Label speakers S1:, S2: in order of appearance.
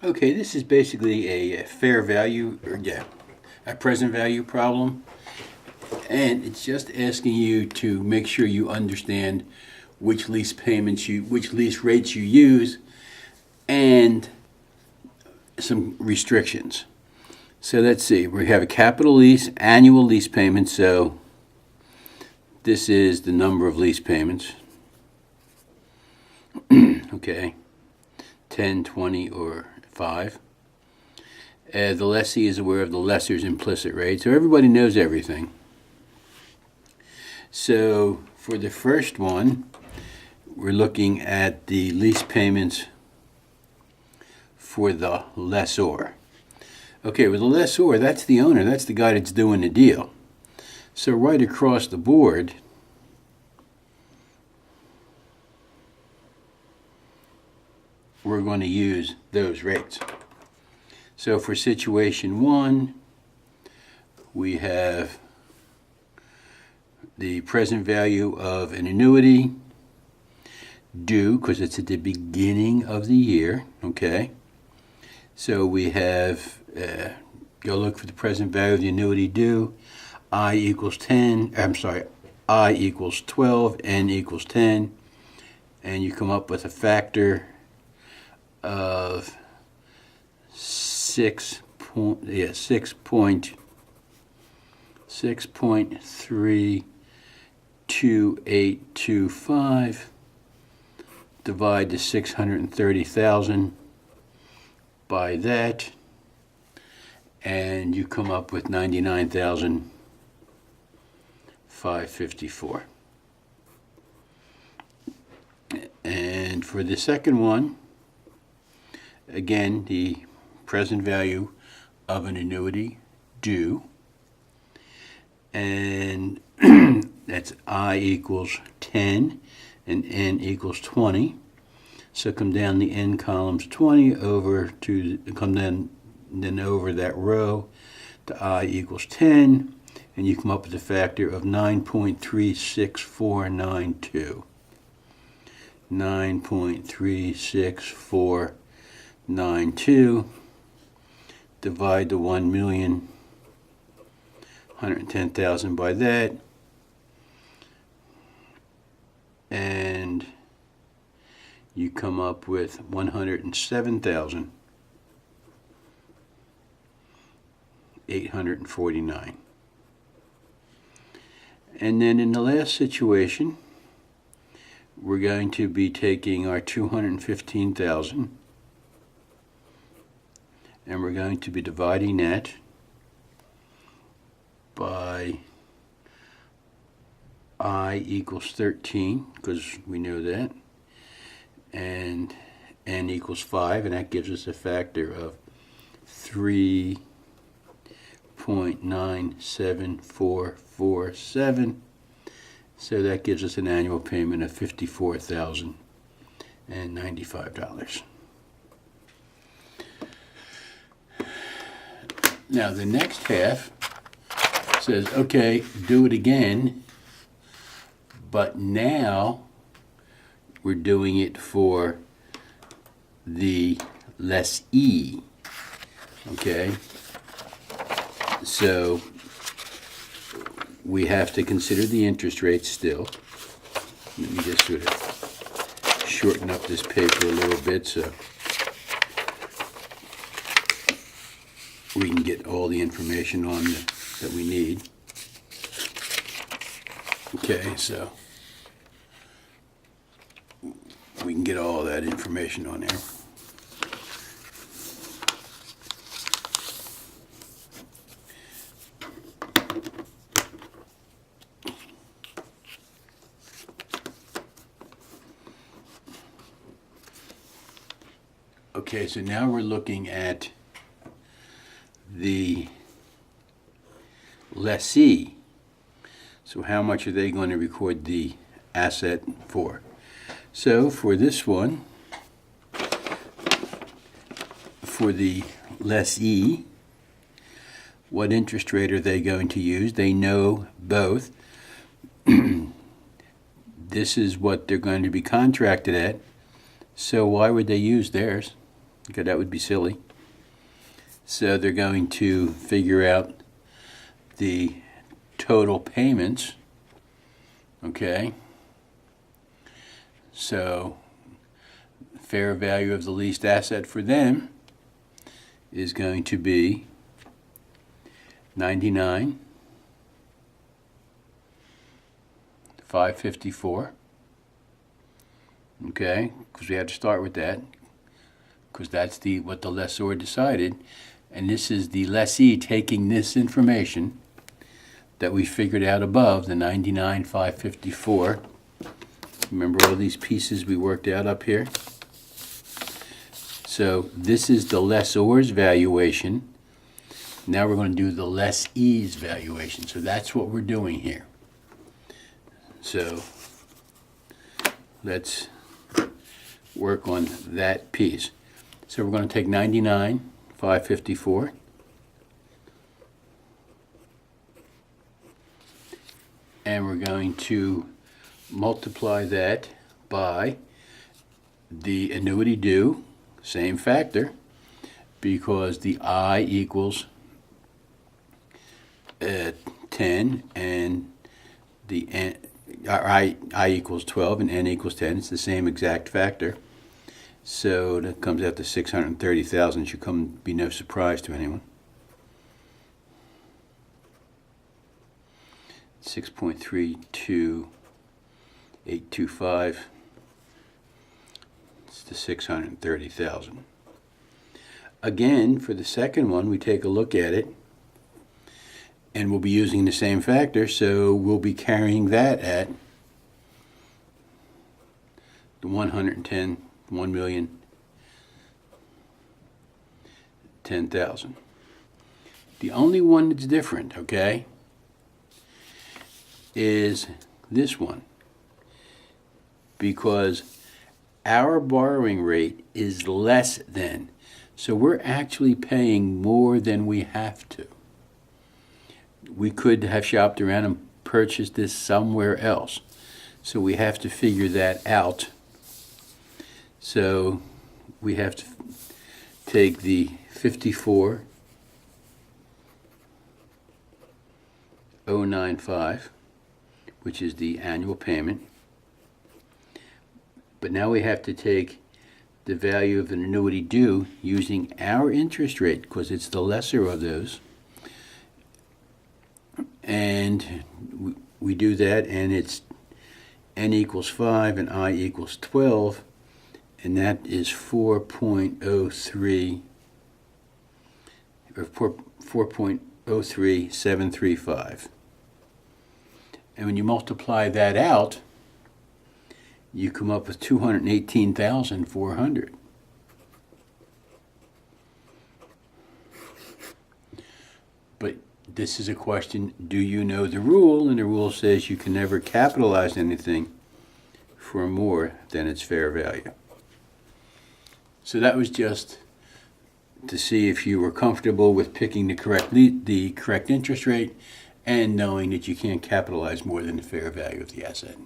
S1: Okay, this is basically a fair value, or yeah, a present value problem. And it's just asking you to make sure you understand which which lease rates you use, and some restrictions. So let's see, we have a capital lease, annual lease payment. So this is the number of lease payments. Okay, 10, 20, or 5. The lessee is aware of the lessor's implicit rate, so everybody knows everything. So for the first one, we're looking at the lease payments for the lessor. Okay, with the lessor, that's the owner, that's the guy that's doing the deal. So right across the board, we're going to use those rates. So for situation 1, we have the present value of an annuity due, because it's at the beginning of the year, okay? So we have, go look for the present value of the annuity due. I equals 12, N equals 10, and you come up with a factor of 6.32825. Divide the 630,000 by that, and you come up with 99,554. And for the second one, again, the present value of an annuity due, and that's I equals 10 and N equals 20. So come down the N columns 20 over to come then over that row to I equals 10, and you come up with a factor of 9.36492. 9.36492. Divide the 1,110,000 by that, and you come up with 107,849. And then in the last situation, we're going to be taking our 215,000, and we're going to be dividing that by I equals 13, because we know that, and N equals 5, and that gives us a factor of 3.97447. So that gives us an annual payment of $54,095. Now the next half says, okay, do it again, but now we're doing it for the lessee. Okay, so we have to consider the interest rate still. Let me just sort of shorten up this paper a little bit so we can get all the information on that we need. Okay, so we can get all that information on there. Okay, so now we're looking at the lessee. So how much are they going to record the asset for? So for this one, for the lessee, what interest rate are they going to use? They know both. This is what they're going to be contracted at. So why would they use theirs? Okay, that would be silly. So they're going to figure out the total payments. Okay. So fair value of the leased asset for them is going to be 99,554. Okay, because we had to start with that, because that's what the lessor decided, and this is the lessee taking this information that we figured out above, the 99,554. Remember all these pieces we worked out up here? So this is the lessor's valuation. Now we're going to do the lessee's valuation. So that's what we're doing here. So let's work on that piece. So we're going to take 99,554 and we're going to multiply that by the annuity due, same factor, because the I equals 10 and the N, I equals 12 and N equals 10. It's the same exact factor. So that comes out to 630,000. Should be no surprise to anyone. 6.32825. It's the 630,000. Again, for the second one, we take a look at it, and we'll be using the same factor, so we'll be carrying that at the 1,10,000,000. The only one that's different, okay, is this one, because our borrowing rate is less than, so we're actually paying more than we have to. We could have shopped around and purchased this somewhere else, so we have to figure that out. So we have to take the 54,095, which is the annual payment. But now we have to take the value of an annuity due using our interest rate, because it's the lesser of those. And we do that, and it's N equals 5 and I equals 12, and that is 4.03 or 4.03735. And when you multiply that out, you come up with 218,400. But this is a question, do you know the rule? And the rule says you can never capitalize anything for more than its fair value. So that was just to see if you were comfortable with picking the correct interest rate and knowing that you can't capitalize more than the fair value of the asset.